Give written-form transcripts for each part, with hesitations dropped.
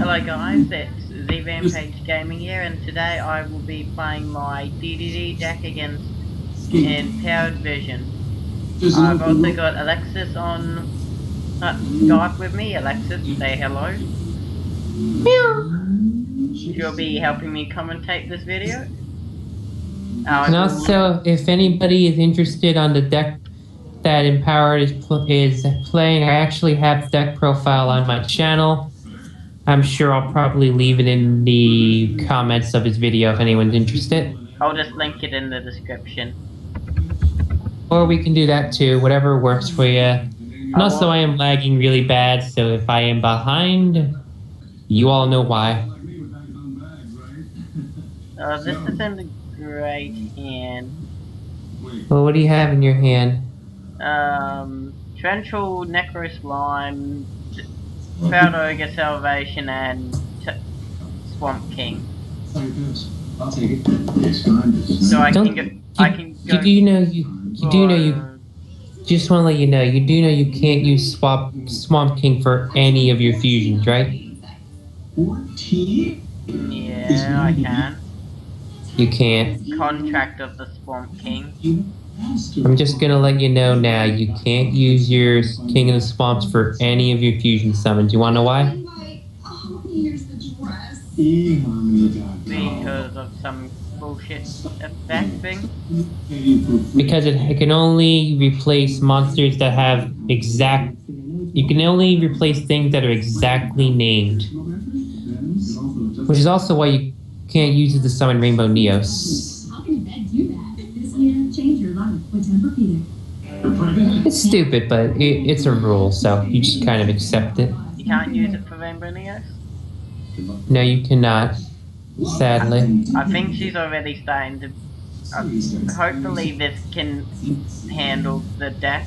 Hello guys, it's the Rampage Gaming here, and today I will be playing my DDD deck against in Powered Vision. I've also got Alexis on Skype with me. Alexis, say hello. She'll be helping me commentate this video. And also, if anybody is interested on the deck that Empowered is playing, I actually have the deck profile on my channel. I'm sure I'll probably leave it in the comments of his video if anyone's interested. I'll just link it in the description. Or we can do that too, whatever works for you. And also, I am lagging really bad, so if I am behind, you all know why. This is in the great hand. Well, what do you have in your hand? Torrential Necro Slime, Proud Ogre Salvation, and Swamp King. I'll take it. So I can go. You do know you. Just want to let you know, you do know you can't use Swamp King for any of your fusions, right? 14? Yeah, I can. You can't. Contract of the Swamp King. I'm just gonna let you know now, you can't use your King of the Swamps for any of your fusion summons. You wanna know why? Because of some bullshit effect thing? Because it can only replace monsters that have exact... You can only replace things that are exactly named. Which is also why you can't use it to summon Rainbow Neos. It's stupid, but it's a rule, so you just kind of accept it. You can't use it for Rainbow Neos? No, you cannot. Sadly. I think she's already starting to... hopefully this can handle the deck.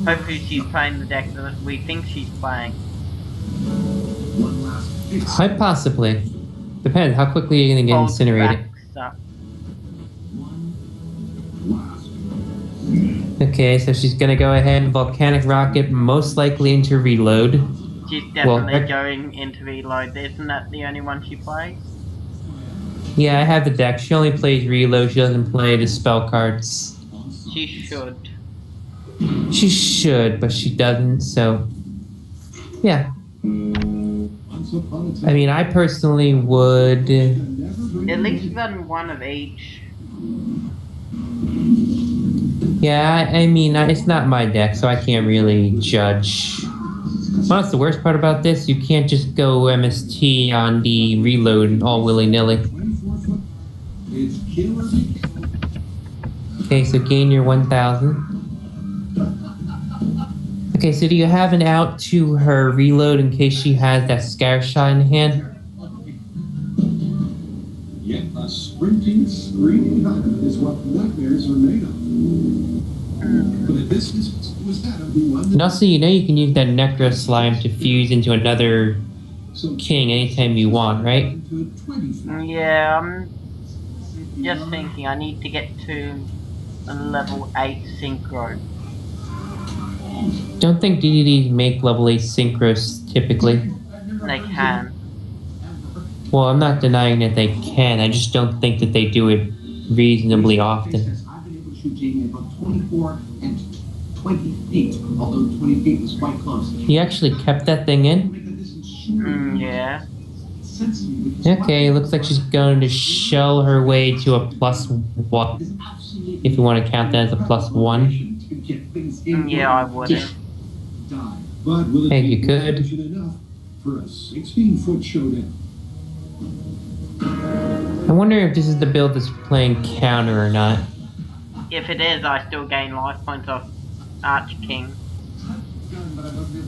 Hopefully she's playing the deck that we think she's playing. Quite possibly. Depends how quickly you're gonna get incinerated. Okay, so she's gonna go ahead and Volcanic Rocket, most likely into Reload. She's definitely going into Reload. Isn't that the only one she plays? Yeah, I have the deck. She only plays Reload. She doesn't play the spell cards. She should. She should, but she doesn't, so... Yeah. I mean, I personally would... At least run one of each. Yeah, I mean, it's not my deck, so I can't really judge. Well, that's the worst part about this. You can't just go MST on the Reload all willy-nilly. Okay, so gain your 1,000. Okay, so do you have an out to her Reload in case she has that Scare Shot in hand? Yet a sprinting, screaming diamond is what nightmares are made of. But at this distance, was that of the one? And also, you know you can use that Necro Slime to fuse into another king anytime you want, right? Yeah, I'm just thinking I need to get to a level 8 synchro. Don't think DDDs make level 8 synchros typically. They can. Well, I'm not denying that they can, I just don't think that they do it reasonably often. You actually kept that thing in? Yeah. Okay, looks like she's going to shell her way to a +1. If you want to count that as a +1. Yeah, I wouldn't. Hey, you could. For a 16-foot showdown. I wonder if this is the build that's playing counter or not. If it is, I still gain life points off Arch King.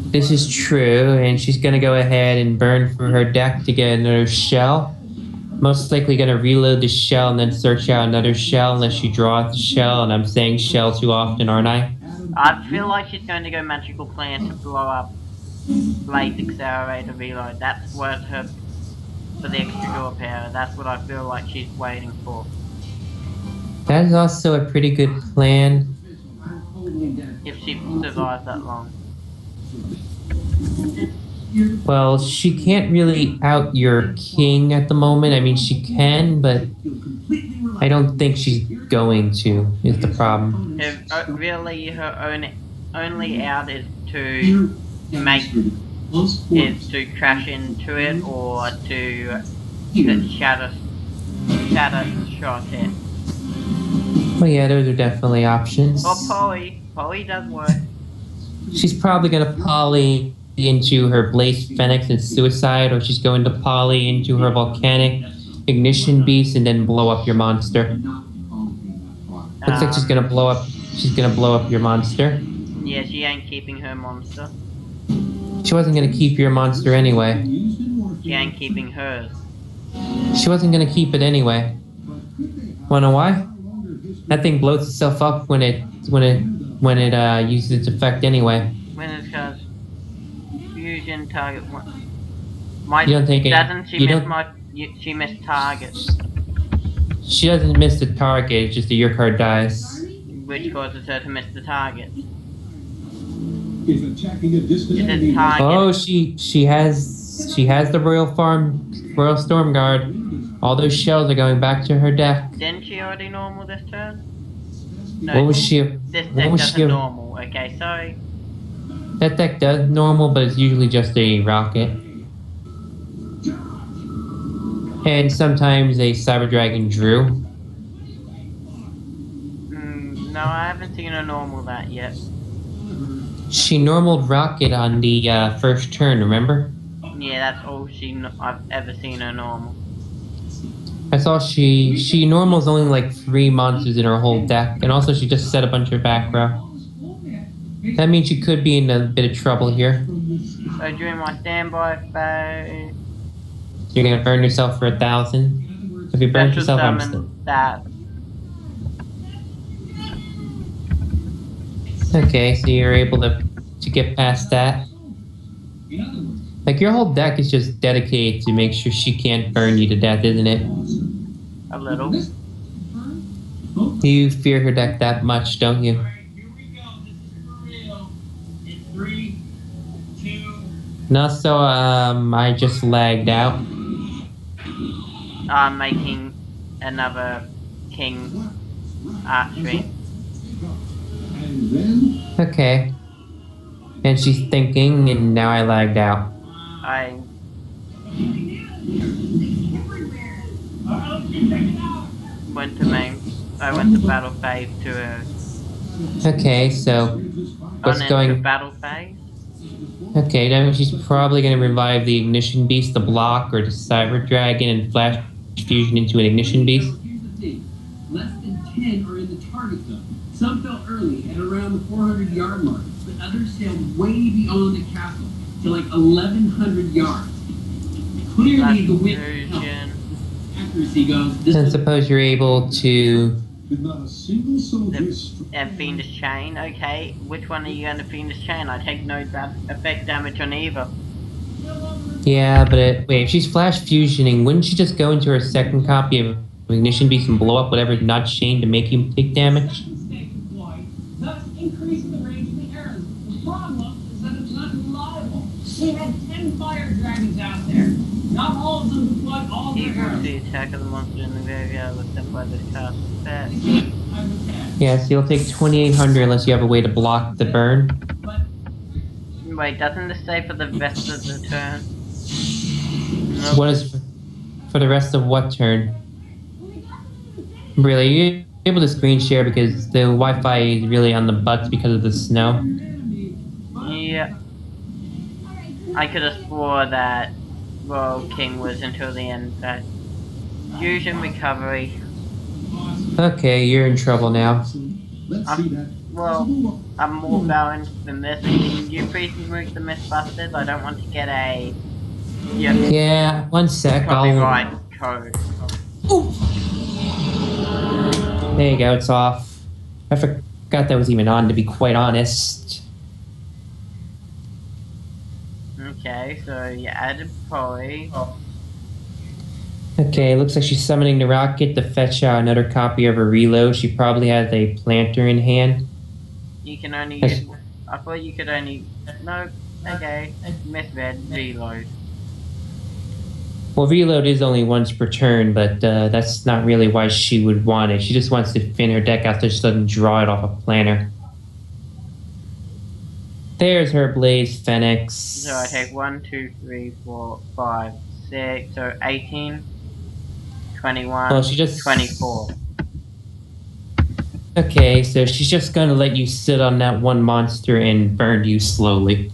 This is true, and she's gonna go ahead and burn for her deck to get another shell. Most likely gonna reload the shell and then search out another shell unless you draw out the shell, and I'm saying shell too often, aren't I? I feel like she's going to go Magical Plant to blow up Blaze Accelerator Reload. That's what her... for the extra draw power. That's what I feel like she's waiting for. That is also a pretty good plan. If she survives that long. Well, she can't really out your king at the moment. I mean, she can, but I don't think she's going to, is the problem. If really her only out is to crash into it or to shatter shot it. Well, yeah, those are definitely options. Or Polly. Polly does work. She's probably going to poly into her Blaze Phoenix and Suicide, or she's going to poly into her Volcanic Ignition Beast and then blow up your monster. Looks like she's gonna blow up. She's gonna blow up your monster. Yeah, she ain't keeping her monster. She wasn't gonna keep your monster anyway. She ain't keeping hers. She wasn't gonna keep it anyway. Wanna know why? That thing blows itself up when it uses its effect anyway. When it's cause fusion target. You don't think it? Doesn't she miss my? She missed target. She doesn't miss the target. It's just that your card dies. Which causes her to miss the target. If attacking a distant enemy. Oh, she has the Royal Storm Guard. All those shells are going back to her deck. Didn't she already normal this turn? No. What was she? This deck doesn't normal. Okay, sorry. That deck does normal, but it's usually just a rocket. And sometimes a Cyber Dragon Drew. No, I haven't seen her normal that yet. She normaled Rocket on the first turn, remember? Yeah, that's all I've ever seen her normal. That's all she normals only like 3 monsters in her whole deck, and also she just set a bunch of back row. That means she could be in a bit of trouble here. So during my standby phase... You're gonna burn yourself for 1,000? If you burn yourself, I'm still... that. Okay, so you're able to get past that. Like, your whole deck is just dedicated to make sure she can't burn you to death, isn't it? A little. You fear her deck that much, don't you? No, so, I just lagged out. I'm making another king archery. Okay. And she's thinking, and now I lagged out. I went to battle phase to her. Okay, so what's going? Battle phase. Okay, then she's probably going to revive the Ignition Beast, the block, or the Cyber Dragon, and flash fusion into an Ignition Beast. Here's the thing: less than 10 are in the target zone. Some fell early at around the 400-yard mark, but others sailed way beyond the castle to like 1,100 yards. Clearly, the wind helped. Accuracy goes. And suppose you're able to. And Fiendish Chain, okay. Which one are you going to Fiendish Chain? I take no effect damage on either. Yeah, but wait, if she's flash fusioning, wouldn't she just go into her second copy of Ignition Beast and blow up whatever's not chained to make him take damage? Thus increasing the range of the arrows. The problem is that it's not reliable. We had 10 fire dragons out there. Not all of them deployed all their arrows. The attack of the monster in the graveyard was sent by this cast effect. Yeah, so you'll take 2,800 unless you have a way to block the burn. Wait, doesn't this say for the rest of the turn? Nope. What is for the rest of what turn? Really, you're able to screen share because the Wi-Fi is really on the butts because of the snow. Yeah. I could have swore that Royal King was until the end. That fusion recovery. Okay, you're in trouble now. I'm more balanced than this. Can you please remove the Mythbusters? I don't want to get a... Yeah, one sec. Copyright code. Ooh. There you go, it's off. I forgot that was even on, to be quite honest. Okay, so you added Polly. Okay, looks like she's summoning the rocket to fetch out another copy of her reload. She probably has a planter in hand. You can only use... I thought you could only... No, Okay, misread, reload. Well, reload is only once per turn, but that's not really why she would want it. She just wants to thin her deck out so she doesn't draw it off a planner. There's her Blaze Phoenix. So I take 1, 2, 3, 4, 5, 6, so 18, 21, Well, she just 24. Okay, so she's just gonna let you sit on that one monster and burn you slowly.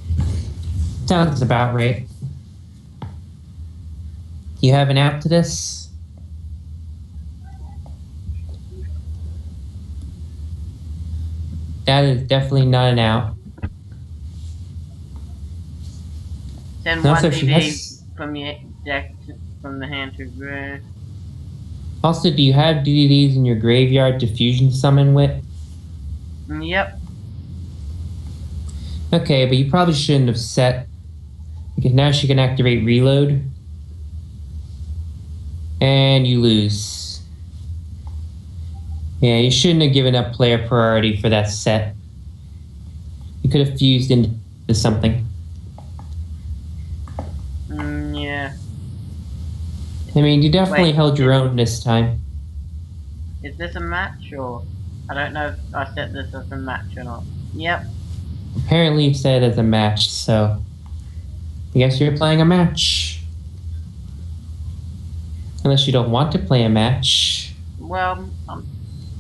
Sounds about right. You have an out to this? That is definitely not an out. Send No, 1 so she DD has... from your deck from the hand to grave. Also, do you have DDDs in your graveyard to fusion summon with? Yep. Okay, but you probably shouldn't have set, because now she can activate reload. And you lose. Yeah, you shouldn't have given up player priority for that set. You could have fused into something. Yeah. I mean, you definitely Wait. held your own this time. Is this a match or... I don't know if I set this as a match or not. Yep. Apparently you said as a match, so... I guess you're playing a match. Unless you don't want to play a match. Well, I'm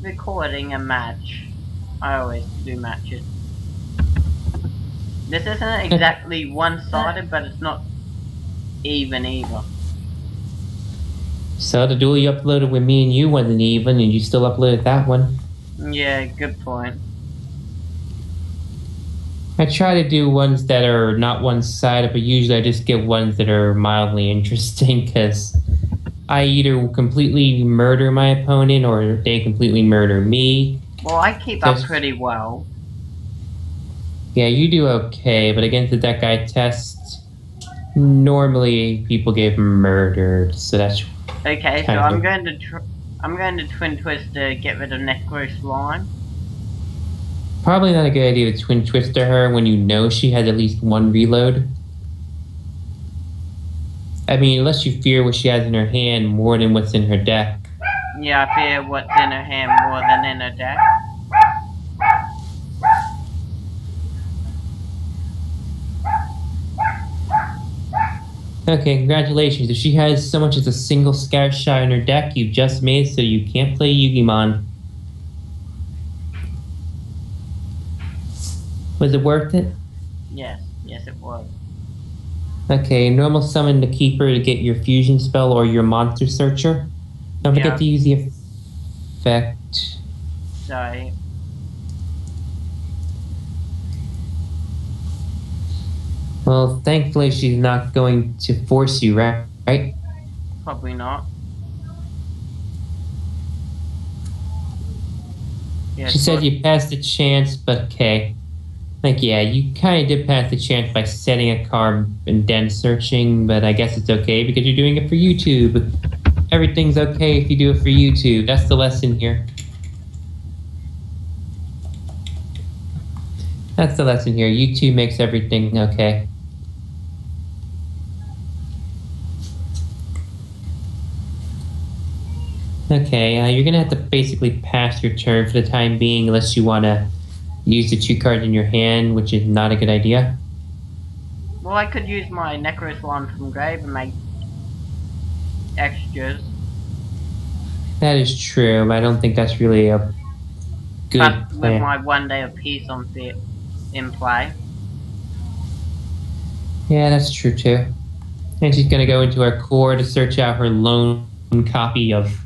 recording a match. I always do matches. This isn't exactly one-sided, but it's not even either. So the duel you uploaded with me and you wasn't even, and you still uploaded that one. Yeah, good point. I try to do ones that are not one-sided, but usually I just get ones that are mildly interesting, because I either completely murder my opponent or they completely murder me. Well, I keep up pretty well. Yeah, you do okay, but against the deck I test, normally people get murdered, so that's Okay, so I'm going to twin twist to get rid of Necro Slime. probably not a good idea to twin twist to her when you know she has at least one reload. I mean, unless you fear what she has in her hand more than what's in her deck. Yeah, I fear what's in her hand more than in her deck. Okay, congratulations. If she has so much as a single scatter shot in her deck, you've just made so you can't play Yugimon. Was it worth it? Yes, yes it was. Okay, normal summon the Keeper to get your fusion spell or your monster searcher. Don't forget to use the effect. Sorry. Well, thankfully she's not going to force you, right? Probably not. Yeah, She said you passed the chance, but okay. Like, yeah, you kind of did pass the chance by setting a card and then searching, but I guess it's okay because you're doing it for YouTube. Everything's okay if you do it for YouTube. That's the lesson here. That's the lesson here. YouTube makes everything okay. Okay, you're gonna have to basically pass your turn for the time being unless you want to use the 2 cards in your hand, which is not a good idea. Well, I could use my Necro Slime from grave and make extras. That is true, but I don't think that's really a good But plan. with my 1 day of peace on fit in play. Yeah, that's true too. And she's gonna go into her core to search out her lone copy of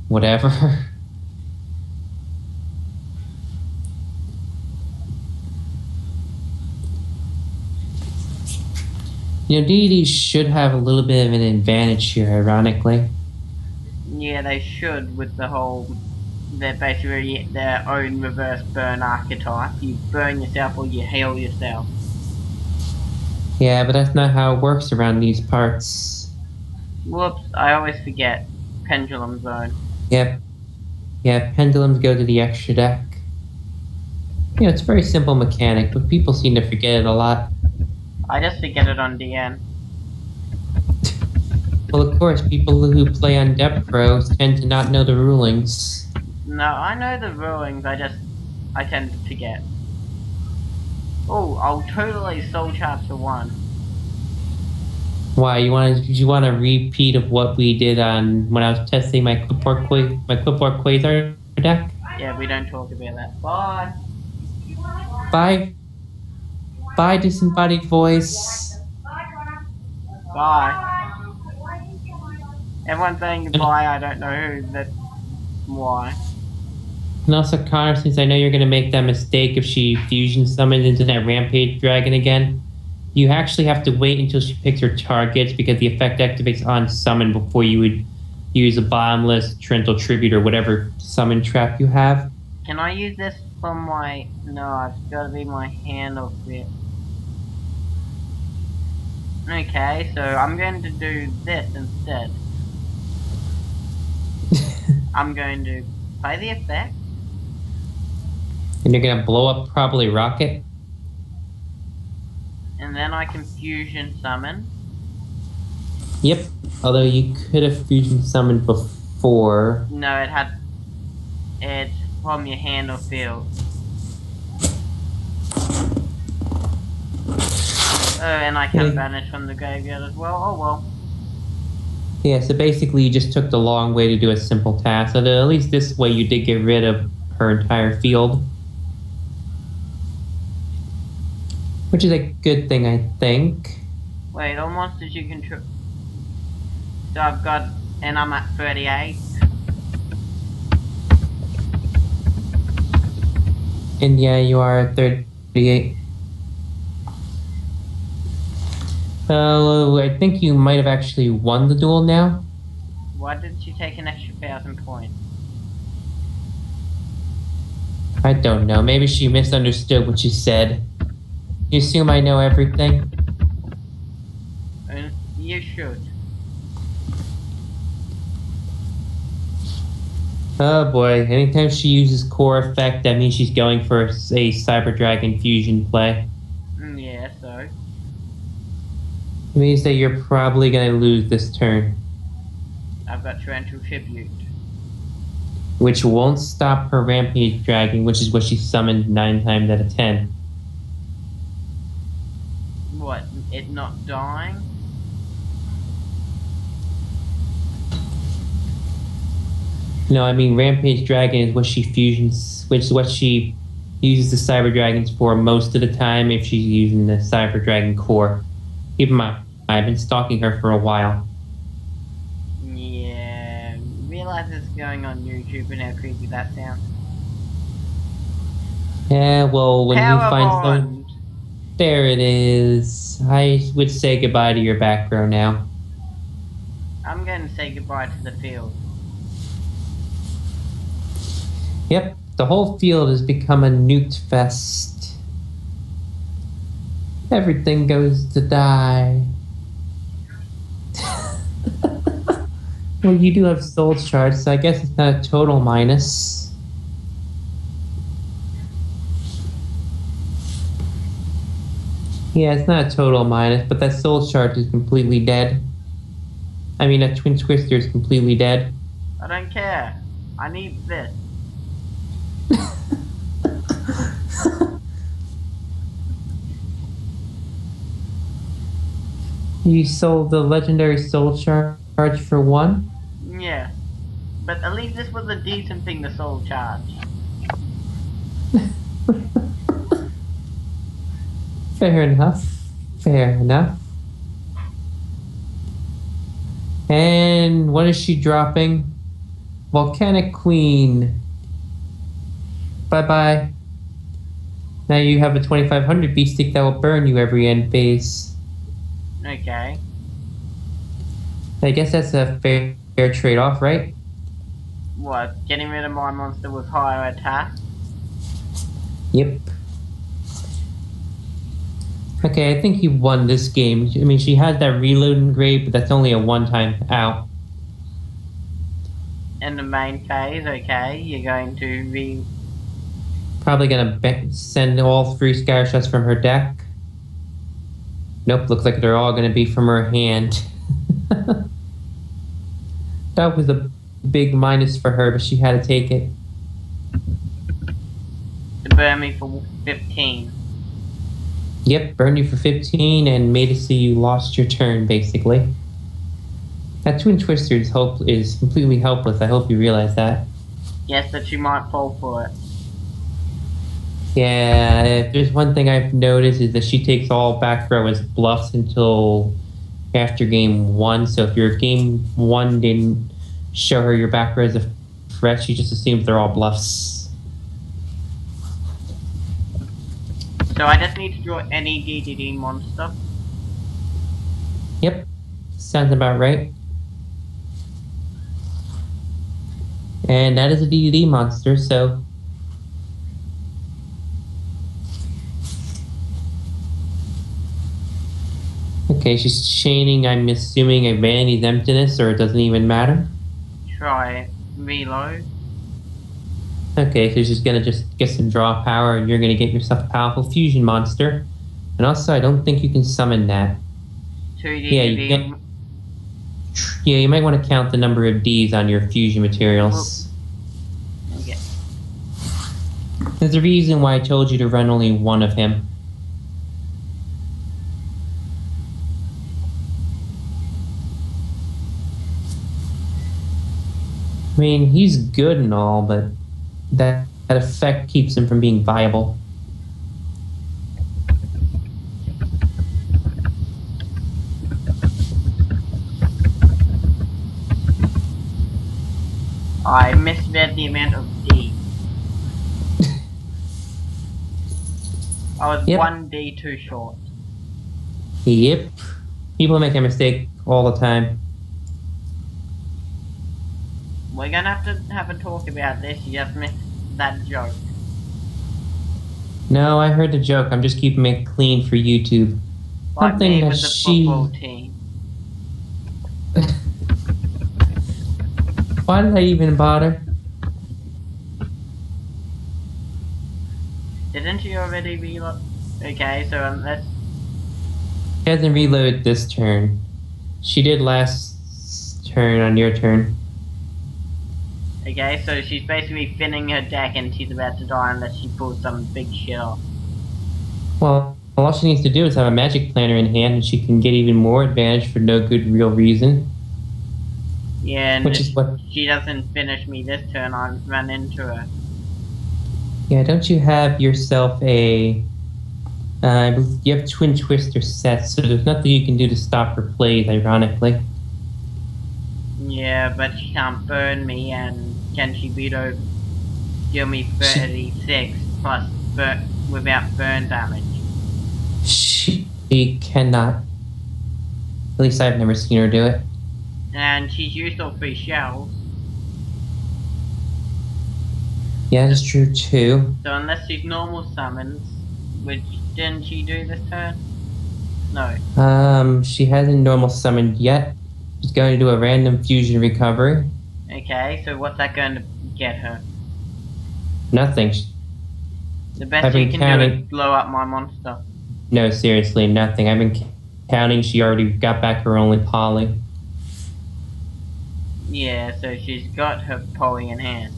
whatever. You know, deities should have a little bit of an advantage here, ironically. Yeah, they should with the whole... They're basically their own reverse burn archetype. You burn yourself or you heal yourself. Yeah, but that's not how it works around these parts. Whoops, I always forget. Pendulum Zone. Yep. Yeah, pendulums go to the extra deck. You know, it's a very simple mechanic, but people seem to forget it a lot. I just forget it on DN. Well, of course, people who play on Depth Pros tend to not know the rulings. No, I know the rulings, I tend to forget. Oh, I'll totally soul charge for 1. Why, you want a repeat of what we did on when I was testing my clipboard quasar deck? Yeah, we don't talk about that. Bye! Bye, disembodied voice. Bye! Everyone's saying goodbye, I don't know why. And also, Connor, since I know you're going to make that mistake if she fusion summons into that Rampage Dragon again, you actually have to wait until she picks her targets because the effect activates on summon before you would use a bottomless Trental Tribute or whatever summon trap you have. Can I use this for my... No, it's gotta be my hand or fit. Okay, so I'm going to do this instead. I'm going to play the effect. And you're going to blow up probably Rocket. And then I can fusion summon. Yep, although you could have fusion summoned before. No, it's from your hand or field. Oh, and I can banish from the graveyard as well. Oh well. Yeah, so basically you just took the long way to do a simple task. So at least this way you did get rid of her entire field. Which is a good thing, I think. Wait, all monsters you control. So I've got, and I'm at 38. And yeah, you are at 38. I think you might have actually won the duel now. Why did she take an extra 1,000 points? I don't know. Maybe she misunderstood what you said. You assume I know everything? You should. Oh boy, anytime she uses core effect, that means she's going for a Cyber Dragon fusion play. Yeah, so? It means that you're probably going to lose this turn. I've got Torrential Tribute. Which won't stop her Rampage Dragon, which is what she summoned 9 times out of 10. What, it not dying? No, I mean Rampage Dragon is what she fusions, which is what she uses the Cyber Dragons for most of the time if she's using the Cyber Dragon core. Keep in mind, I've been stalking her for a while. Yeah, realize it's going on YouTube and how creepy that sounds. Yeah, well, when Power you find Bond. some... There it is. I would say goodbye to your back row now. I'm going to say goodbye to the field. Yep, the whole field has become a nuked fest. Everything goes to die. Well, you do have soul shards, so I guess it's not a total minus. Yeah, it's not a total minus, but that soul shard is completely dead. I mean, that Twin Twister is completely dead. I don't care. I need this. You sold the legendary soul charge for 1? Yeah. But at least this was a decent thing to soul charge. Fair enough. Fair enough. And what is she dropping? Volcanic Queen. Bye-bye. Now you have a 2500 beast stick that will burn you every end phase. Okay. I guess that's a fair trade-off, right? What? Getting rid of my monster with higher attack? Yep. Okay, I think you won this game. I mean, she has that reloading grade, but that's only a one-time out. In the main phase, okay, you're going to be... Probably gonna send all 3 scatter shots from her deck. Nope, looks like they're all going to be from her hand. That was a big minus for her, but she had to take it. To burn me for 15. Yep, burned you for 15 and made it so you lost your turn, basically. That Twin Twister is completely helpless. I hope you realize that. Yes, but she might fall for it. Yeah, if there's one thing I've noticed is that she takes all back row as bluffs until after game 1. So if your game 1 didn't show her your back row as a threat, she just assumes they're all bluffs. So I just need to draw any DDD monster. Yep, sounds about right. And that is a DDD monster, so... Okay, she's chaining, I'm assuming, a Vanity's Emptiness, or it doesn't even matter. Try reload. Okay, so she's gonna just get some draw power, and you're gonna get yourself a powerful fusion monster. And also, I don't think you can summon that. 2 DDD. Yeah, you might want to count the number of Ds on your fusion materials. Okay. There's a reason why I told you to run only one of him. I mean, he's good and all, but that effect keeps him from being viable. I misread the amount of D. I was Yep. 1 D too short. Yep. People make a mistake all the time. We're gonna have to have a talk about this. You just missed that joke. No, I heard the joke. I'm just keeping it clean for YouTube. Like Something me that with the football team. Why did I even bother? Didn't you already reload? Okay, so let's... She hasn't reloaded this turn. She did last turn on your turn. Okay, so she's basically thinning her deck and she's about to die unless she pulls some big shit off. Well, all she needs to do is have a magic planner in hand and she can get even more advantage for no good real reason. Yeah, and Which is what... she doesn't finish me this turn, I run into her. Yeah, don't you have yourself a... you have Twin Twister sets, so there's nothing you can do to stop her plays, ironically. Yeah, but she can't burn me, and can she give me 36 plus without burn damage? She cannot. At least I've never seen her do it. And she's used all 3 shells. Yeah, that's true too. So unless she's normal summons, which didn't she do this turn? No. She hasn't normal summoned yet. She's going to do a random fusion recovery. Okay, so what's that going to get her? Nothing. The best she can do is blow up my monster. No, seriously, nothing. I've been counting. She already got back her only poly. Yeah, so she's got her poly in hand.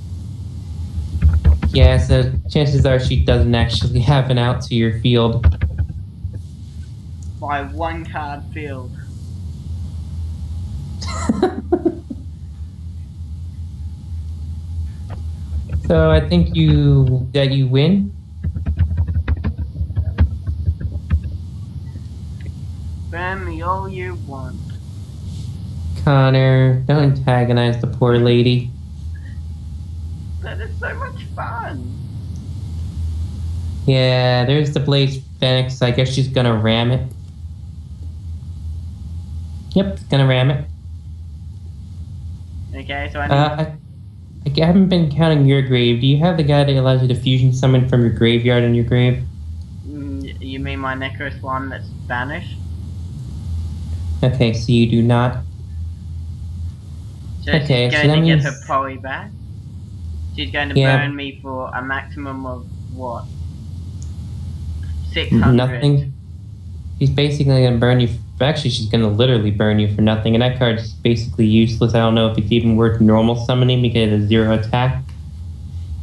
Yeah, so chances are she doesn't actually have an out to your field. By 1 card field. So I think you win. Burn me all you want. Connor, don't antagonize the poor lady. That is so much fun. Yeah, there's the Blaze Phoenix. I guess she's gonna ram it. Yep, gonna ram it. Okay, so I haven't been counting your grave. Do you have the guy that allows you to fusion summon from your graveyard in your grave? You mean my Necro Slime that's banished? Okay, so you do not. So Okay, she's so going that to get means... her poly back? She's going to burn me for a maximum of what? 600? Nothing. She's basically going to burn you. Actually, she's going to literally burn you for nothing. And that card's basically useless. I don't know if it's even worth normal summoning because it's 0 attack.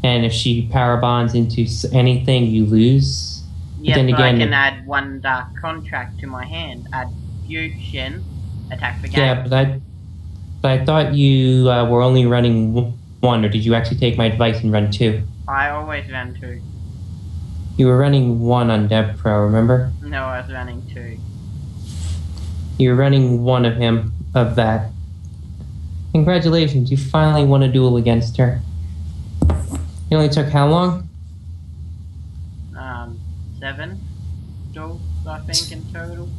And if she power bonds into anything, you lose. Yes, then but again, I can add 1 dark contract to my hand. Add fusion, attack the game. Yeah, but I thought you were only running 1, or did you actually take my advice and run 2? I always ran 2. You were running 1 on Dev Pro, remember? No, I was running 2. You were running 1 of him, of that. Congratulations, you finally won a duel against her. It only took how long? 7 duels, I think, in total.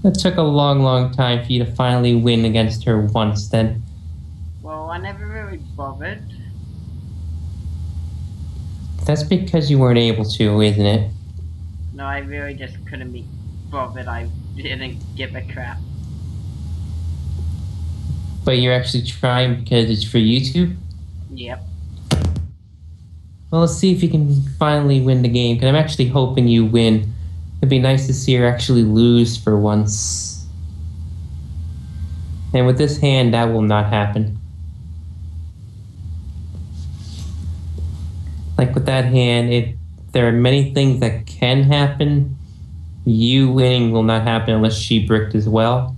It took a long, long time for you to finally win against her once then. Well, I never really bothered. That's because you weren't able to, isn't it? No, I really just couldn't be bothered. I didn't give a crap. But you're actually trying because it's for YouTube? Yep. Well, let's see if you can finally win the game, because I'm actually hoping you win. It'd be nice to see her actually lose for once. And with this hand, that will not happen. Like with that hand, there are many things that can happen. You winning will not happen unless she bricked as well.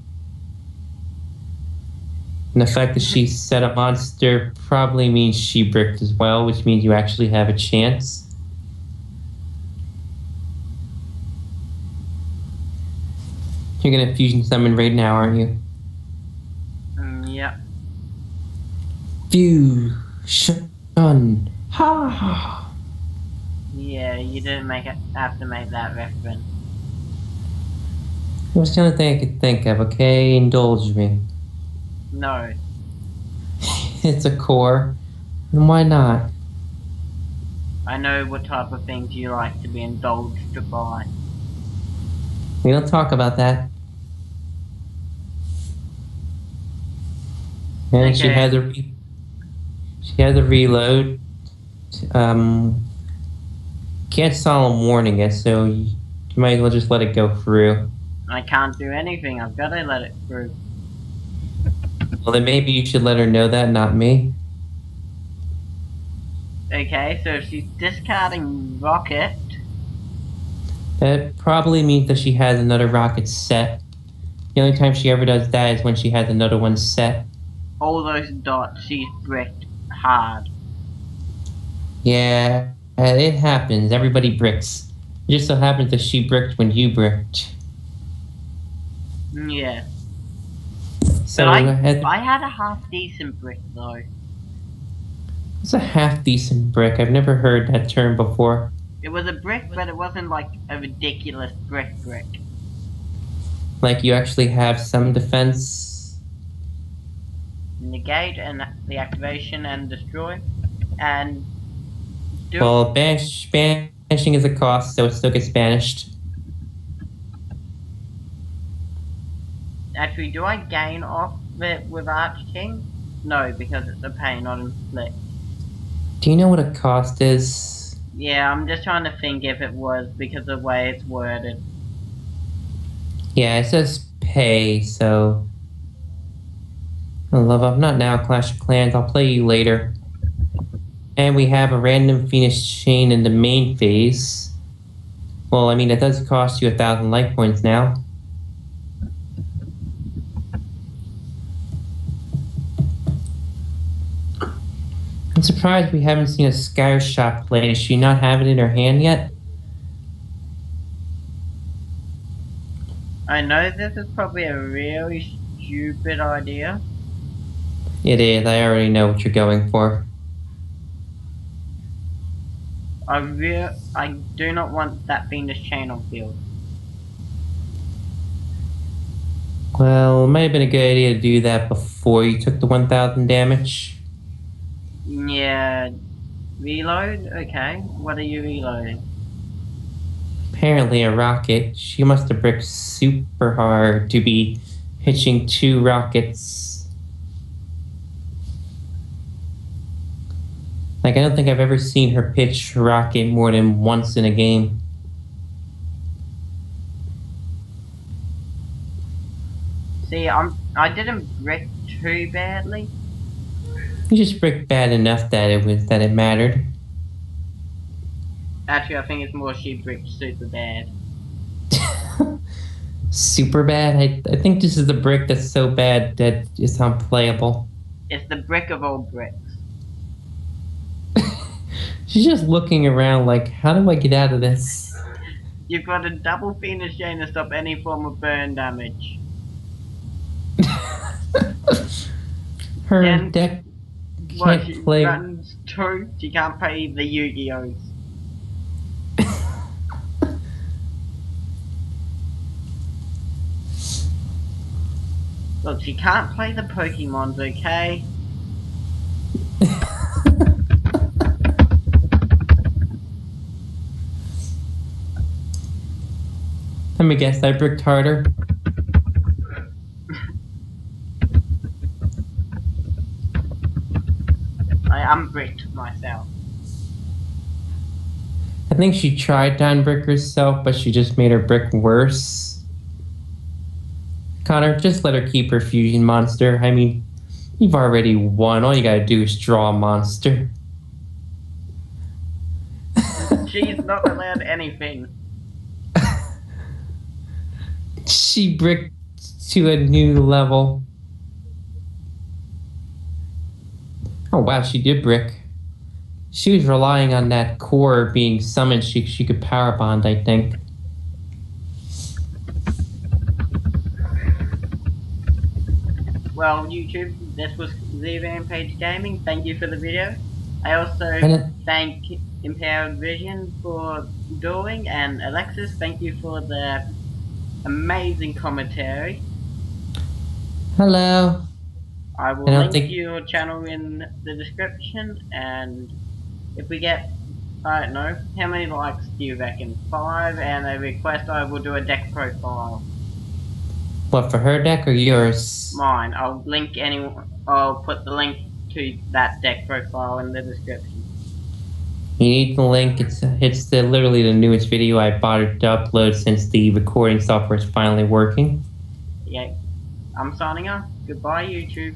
And the fact that she set a monster probably means she bricked as well, which means you actually have a chance. You're gonna fusion summon right now, aren't you? Yep. Fusion. Ha! Yeah, you didn't have to make that reference. It was the only thing I could think of, okay? Indulge me. No. It's a core. And why not? I know what type of things you like to be indulged by. We don't talk about that. And Okay. she has a reload. Can't solemn warning it, so you might as well just let it go through. I can't do anything. I've got to let it through. Well, then maybe you should let her know that, not me. Okay, so she's discarding Rocket. That probably means that she has another rocket set. The only time she ever does that is when she has another one set. All those dots, she's bricked hard. Yeah, it happens. Everybody bricks. It just so happens that she bricked when you bricked. Yeah. So But I had a half decent brick though. It's a half decent brick. I've never heard that term before. It was a brick, but it wasn't like a ridiculous brick. Like you actually have some defense. Negate and the activation and destroy. And do Well, banishing is a cost, so it still gets banished. Actually, do I gain off it with Arch King? No, because it's a pay, not inflict. Do you know what a cost is? Yeah, I'm just trying to think if it was because of the way it's worded. Yeah, it says pay, so... I love up. Not now, Clash of Clans. I'll play you later. And we have a random Phoenix chain in the main phase. Well, I mean, it does cost you 1,000 life points now. I'm surprised we haven't seen a Sky Shot play. Does she not have it in her hand yet? I know this is probably a really stupid idea. It is. I already know what you're going for. I do not want that Venus chain on field. Well, it might have been a good idea to do that before you took the 1,000 damage. Yeah. Reload? Okay. What are you reloading? Apparently a rocket. She must have bricked super hard to be hitching 2 rockets. Like, I don't think I've ever seen her pitch rocket more than once in a game. See, I didn't brick too badly. You just bricked bad enough that it mattered. Actually, I think it's more she bricked super bad. Super bad? I think this is the brick that's so bad that it's unplayable. It's the brick of all bricks. She's just looking around like, how do I get out of this? You've got a double Phoenix chain to stop any form of burn damage. Her And deck what, can't she play. runs 2, she can't play the Yu-Gi-Ohs. Look, she can't play the Pokemons, okay? Let me guess, I bricked harder. I unbricked myself. I think she tried to unbrick herself, but she just made her brick worse. Connor, just let her keep her fusion monster. I mean, you've already won. All you gotta do is draw a monster. She's not allowed anything. She bricked to a new level. Oh wow, she did brick. She was relying on that core being summoned. She could power bond, I think. Well, YouTube, this was Rampage Gaming. Thank you for the video. I also thank Empowered Vision for doing, and Alexis, thank you for the amazing commentary. Hello. I will link your channel in the description, and if we get, I don't know, how many likes do you reckon? 5, and a request, I will do a deck profile. What, for her deck or yours? Mine. I'll put the link to that deck profile in the description. You need the link. It's literally the newest video I bothered to upload since the recording software is finally working. Yeah. I'm signing off. Goodbye, YouTube.